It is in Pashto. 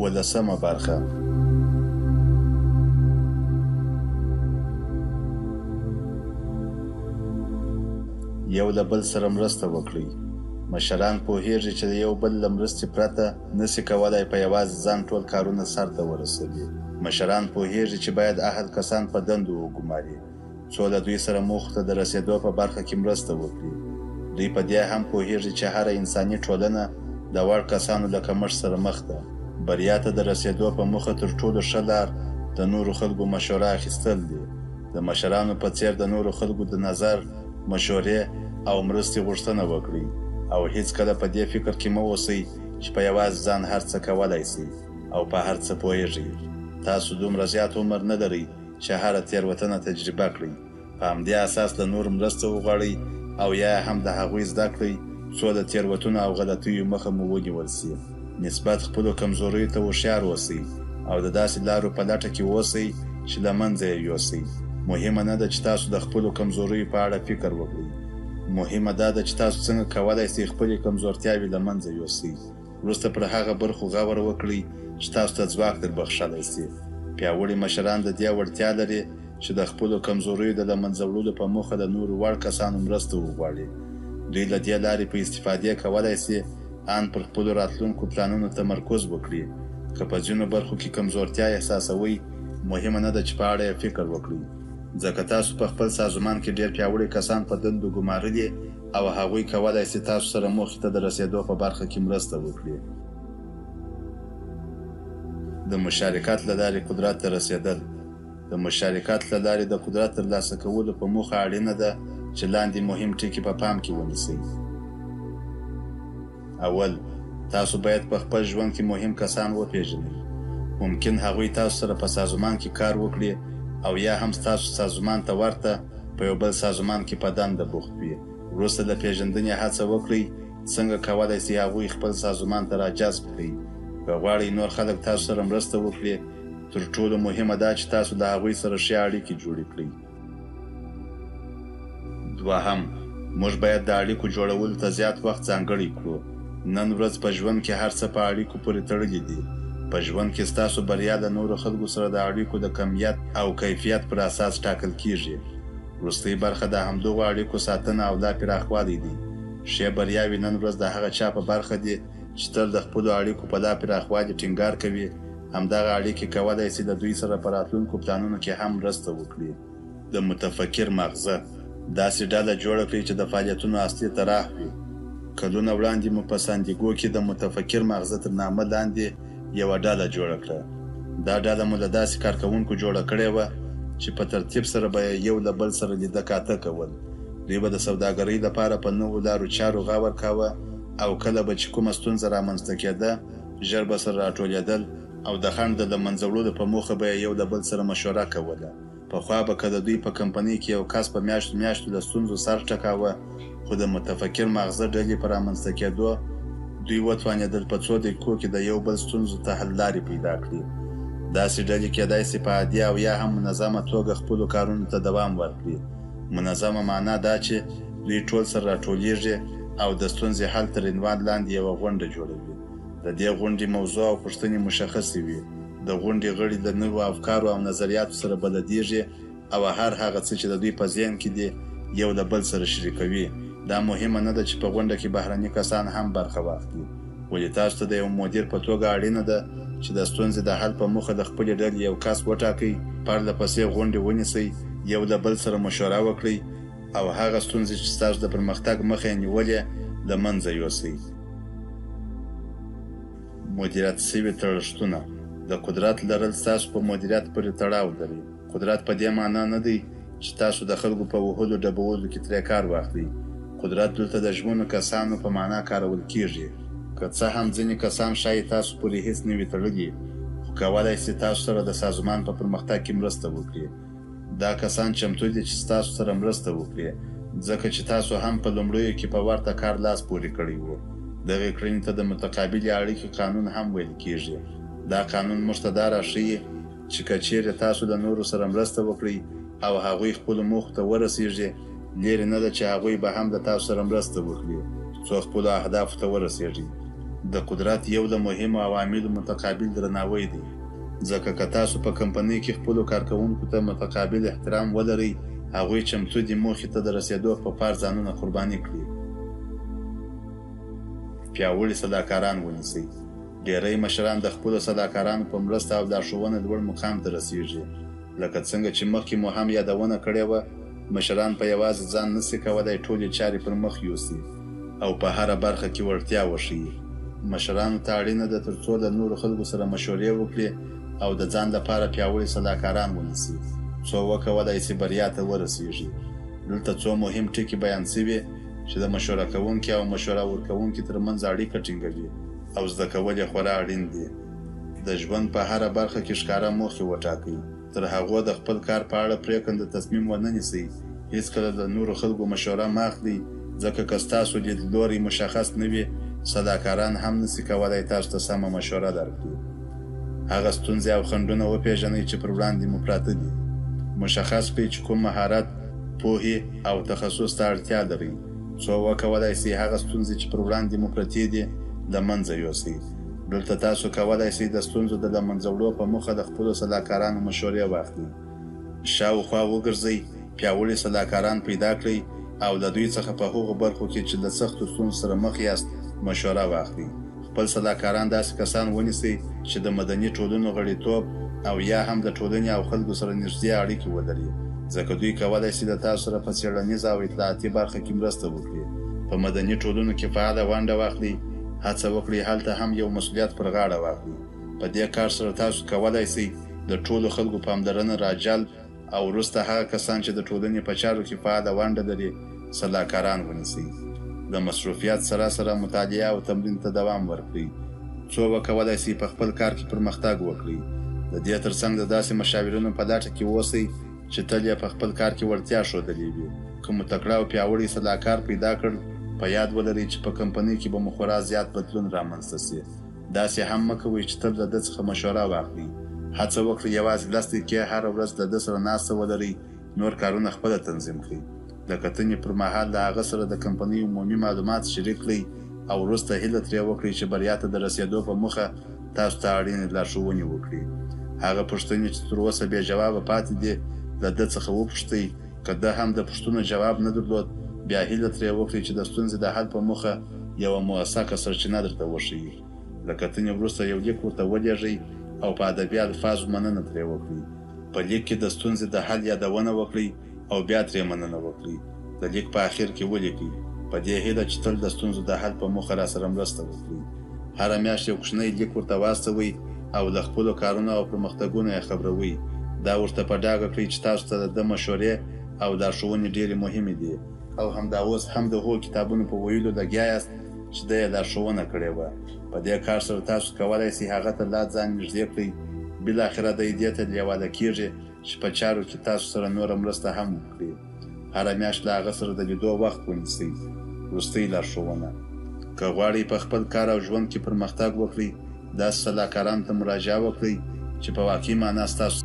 ولسمه برخه. یو له بل سره مرسته وکړئ. مشران پوهیږي چې د یو بل له مرستې پرته نسي کولای په یوازې ځان ټول کارونه سرته ورسوي. مشران پوهیږي چې باید اهل کسان په دندو وګماري څو له دوی سره موخو ته د رسېدو په برخه کې مرسته وکړي. دوی په دې هم پوهیږي چې هره انساني ټولنه د وړ کسانو له کمښت سره مخ ده. بریا ته د رسېدو په موخه تر ټولو ښه لار د نورو خلکو مشوره اخیستل دي. د مشرانو په څېر د نورو خلکو د نظر، مشورې او مرستې غوښتنه وکړئ او هیڅکله په دې فکر کې مه اوسئ چې په یوازې ځان هر څه کولی سئ او په هر څه پوهیږئ. تاسو دومره زیات عمر نه لرئ چې هره تېروتنه تجربه کړئ. په همدې اساس له نورو مرسته وغواړئ او یا هم د هغوی زده کړئ څو د تېروتنو او غلطیو مخه مو ونیول سي. نسبت خپلو کمزوریو ته هوښیار اوسئ او د داسې لارو په لټه کې اوسئ چې له منځه یې یوسئ. مهمه نه ده چې تاسو د خپلو کمزوریو په اړه فکر وکړئ. مهمه دا ده چې تاسو څنګه کولی سئ خپلې کمزورتیاوې له منځه یوسئ. وروسته پر هغه برخو غور وکړئ چې تاسو ته ځواک در بخښلی سي. پیاوړي مشران د دې وړتیا لري چې د خپلو کمزوریو د له منځه وړلو په موخه د نورو وړ کسانو مرسته وغواړي. دوی له دې لارې په استفادې کولی سي ان پر خپلو راتلونکو پلانونو تمرکز وکړي. که په ځینو برخو کې کمزورتیا احساسوئ، مهمه نه ده چې په اړه یې فکر وکړئ، ځکه تاسو په خپل سازمان کې ډېر پیاوړي کسان په دندو ګمارلي او هغوی کولی سي تاسو سره موخې ته د رسېدو په برخه کې مرسته وکړي. د مشارکت له لارې قدرت ته رسېدل. د مشارکت له لارې د قدرت ترلاسه کولو په موخه اړینه ده چې لاندې مهم ټکي په پام کې ونیسئ. اول، تاسو باید په خپل ژوند کې مهم کسان وپېژنئ. ممکن هغوی تاسو سره په سازمان کې کار وکړي او یا هم ستاسو سازمان ته ورته په یو بل سازمان کې په دنده بوخت وي. وروسته د پېژندنې هڅه وکړئ څنګه کولی سي هغوی خپل سازمان ته راجذب کړئ. که غواړئ نور خلک تاسو سره مرسته وکړي، تر ټولو مهمه ده چې تاسو د هغوی سره ښې اړیکې جوړې کړئ. دوهم، موږ باید د اړیکو جوړولو ته زیات وخت ځانګړی کړو. نن ورځ په ژوند کې هر څه په اړیکو پورې تړلي دي. په ژوند کې ستاسو بریا د نورو خلکو سره د اړیکو د کمیت او کیفیت پر اساس ټاکل کیږي. وروستۍ برخه د همدغو اړیکو ساتنه او لا پراخوالی دي. ښې بریاوې نن ورځ د هغه چا په برخه دي چې تل د خپلو اړیکو په لا پراخوالي ټینګار کوي. همدغه اړیکې کولی سي د دوی سره په راتلونکو پلانونو کې هم مرسته وکړي. د متفکر مغزه داسې ډله جوړه کړئ چې د فعالیتونو اصلي طرح وي. کلونه وړاندې مو په سانډیګو کې د متفکر مغزه تر نامه لاندې یوه ډله جوړه کړه. دا ډله مو له داسې کارکوونکو جوړه کړې وه چې په ترتیب سره به یو له بل سره لیده کاته کول. دوی به د سوداګرۍ لپاره په نوو لارو چارو غور کاوه او کله به چې کومه ستونزه رامنځته کېده، ژر به سره راټولېدل او د خنډ د له منځه وړلو په موخه به یو له بل سره مشوره کوله. پخوا به که د دوی په کمپنۍ کې یو کس په میاشتو میاشتو له ستونزو سر ټکاوه، خو د متفکر مغزه ډلې په رامنځته کېدو دوی وتوانېدل په څو دقیقو کې د یو بل ستونزو ته حل لارې پیدا کړي. داسې ډلې کېدای سي په عادي او یا هم منظمه توګه خپلو کارونو ته دوام ورکړي. منظمه معنا دا چې دوی ټول سره راټولیږي او د ستونزې حل تر عنوان لاندې یوه غونډه جوړوي. د دې غونډې موضوع او پوښتنې مشخصې وي. د غونډې غړي د نوو افکارو او نظریاتو سره بلدیږي او هر هغه څه چې د دوی په ذهن کې دي یو له بل سره شریکوي. دا مهمه نه ده چې په غونډه کې بهرني کسان هم برخه واخلي، ولې تاسو ته د یو مدیر په توګه اړینه ده چې د ستونزې د حل په موخه د خپلې ډلې یو کس وټاکئ، پرله پسې غونډې ونیسئ، یو له بل سره مشوره وکړئ او هغه ستونزې چې ستاسو د پرمختګ مخه یې نیولې له منځه یوسئ. مدیریت شوي تړښتونه. د قدرت لرل ستاسو په مدیریت پورې تړاو لري. قدرت په دې معنا نه دی چې تاسو د خلکو په وهلو ډبولو کې ترې کار واخلئ. قدرت دلته د ژمنو کسانو په معنا کارول کیږي. که څه هم ځینې کسان ښایي تاسو پورې هیڅ نه وي تړلي، خو کولی سي تاسو سره د سازمان په پرمختګ کې مرسته وکړي. دا کسان چمتو دي چې ستاسو سره مرسته وکړي، ځکه چې تاسو هم په لومړیو کې په ورته کار لاس پورې کړی و. دغې کړنې ته د متقابلې اړیکې قانون هم ویل کیږي. دا قانون موږ ته دا راښیي چې که چیرې تاسو د نورو سره مرسته وکړئ او هغوی خپلو موخو ته ورسیږي، لرې نه ده چې هغوی به هم د تاسو سره مرسته وکړي څو خپلو اهدافو ته ورسیږي. د قدرت یو له مهمو عواملو متقابل درناوی دی، ځکه که تاسو په کمپنۍ کې خپلو کارکوونکو ته متقابل احترام ولرئ، هغوی چمتو دي موخې ته د رسېدو په پار ځانونه قرباني کړي. پیاوړي صداکاران ونیسئ. ډېری مشران د خپلو صداکارانو په مرسته او لارښوونه لوړ مقام ته رسېږي. لکه څنګه چې مخکې مو هم یادونه کړې وه، مشران په یوازې ځان نسي کولی ټولې چارې پر مخ یوسي او په هره برخه کې وړتیا وښیي. مشرانو ته اړینه ده تر څو له نورو خلکو سره مشورې وکړي او د ځان لپاره پیاوړي صداکاران ونیسي، څو وکولای شي بریا ته ورسېږي. دلته څو مهم ټکي بیان شوي چې د مشوره کوونکي او مشوره ورکوونکي ترمنځ اړیکه ټینګوي او زده کول یې خورا اړین دي. د ژوند په هره برخه کې ښکاره موخې وټاکئ. تر هغو د خپل کار په اړه پرېکنده تصمیم ونه نیسئ. هېڅکله د نورو خلکو مشوره مه اخلئ، ځکه که ستاسو لیدلوری مشخص نه وي، صداکاران هم نسي کولی تاسو ته سمه مشوره درکړي. هغه ستونزې او خنډونه وپېژنئ چې پر وړاندې مو پراته دي. مشخص کړئ چې کوم مهارت، پوهې او تخصص ته اړتیا لرئ، څو وکولای شئ هغه ستونزې چې پر وړاندې مو پرتې دي له منځه یوسئ. دلته تاسو کولی شئ د ستونزو د له منځه وړو په موخه د خپلو صداکارانو مشورې واخلئ. شاوخوا وګرځئ، پیاوړي صداکاران پیدا کړئ او له دوی څخه په هغو برخو کې چې له سختو ستونزو سره مخ یاست مشوره واخلئ. خپل صداکاران داسې کسان ونیسئ چې د مدني ټولنو غړیتوب او یا هم د ټولنې او خلکو سره نږدې اړیکې ولري، ځکه دوی کولی شي د تاسو سره په څېړنیزه او اطلاعاتي برخه کې مرسته وکړي. په مدني ټولنو کې فعاله ونډه واخلئ. هڅه وکړئ هلته هم یو مسؤلیت پر غاړه واخلئ. په دې کار سره تاسو کولی شئ د ټولو خلکو پاملرنه راجلب او وروسته هغه کسان چې د ټولنې په چارو کې فعاله ونډه لري صداکاران ونیسئ. د مصروفیت سره سره مطالعه او تمرین ته دوام ورکړئ، څو وکولای شئ په خپل کار کې پرمختګ وکړئ. د دې ترڅنګ د داسې مشاورینو په لټه کې اوسئ چې تل یې په خپل کار کې وړتیا ښودلې وي. که مو تکړه او پیاوړی صداکار پیدا کړ، په یاد ولرئ چې په کمپنۍ کې به مو خورا زیات بدلون رامنځته شي. داسې هم مه کوئ چې تل له ده څخه مشوره واخلئ. هڅه وکړئ یوازې لس دقیقې هره ورځ له ده سره ناسته ولرئ، نور کارونه خپله تنظیم کړئ. د کتنې پر مهال د هغه سره د کمپنۍ عمومي معلومات شریک کړئ او وروسته هیله ترې وکړئ چې بریا ته د رسېدو په موخه تاسو ته اړینې لارښوونې وکړي. هغه پوښتنې چې تر اوسه بې جوابه پاتې دي، له ده څخه وپوښتئ. که ده هم د پوښتنو جواب نه درلود، بیا هیله ترې وکړئ چې د ستونزې د حل په موخه یوه موثقه سرچینه درته وښیي. له کتنې وروسته یو لیک ورته ولېږئ او په ادبي الفاظو مننه ترې وکړئ. په لیک کې د ستونزې د حل یادونه وکړئ او بیا ترې مننه وکړئ. د لیک په اخر کې ولیکئ، په دې هیله چې تل د ستونزو د حل په موخه راسره مرسته وکړئ. هره میاشت یو کوچنی لیک ورته واستوئ او د خپلو کارونو او پرمختګونو یې خبروئ. دا ورته په ډاګه کړئ چې تاسو ته د مشورې او لارښوونې ډېرې مهمې دي او همدا اوس هم د هغو کتابونو په ویلو لګیا یاست چې ده یې لارښوونه کړې وه. په دې کار سره تاسو کولی شئ هغه ته لا ځان نږدې کړئ. بالاخره دی دې ته لیواله کېږي چې په چارو کې تاسو سره نوره مرسته هم وکړي. هره میاشت له هغه سره د لیدو وخت ونیسئ. وروستۍ لارښوونه: که غواړئ په خپل کار او ژوند کې پرمختګ وکړئ، داسې صداکارانو ته مراجعه وکړئ چې په واقعي معنا ستاسو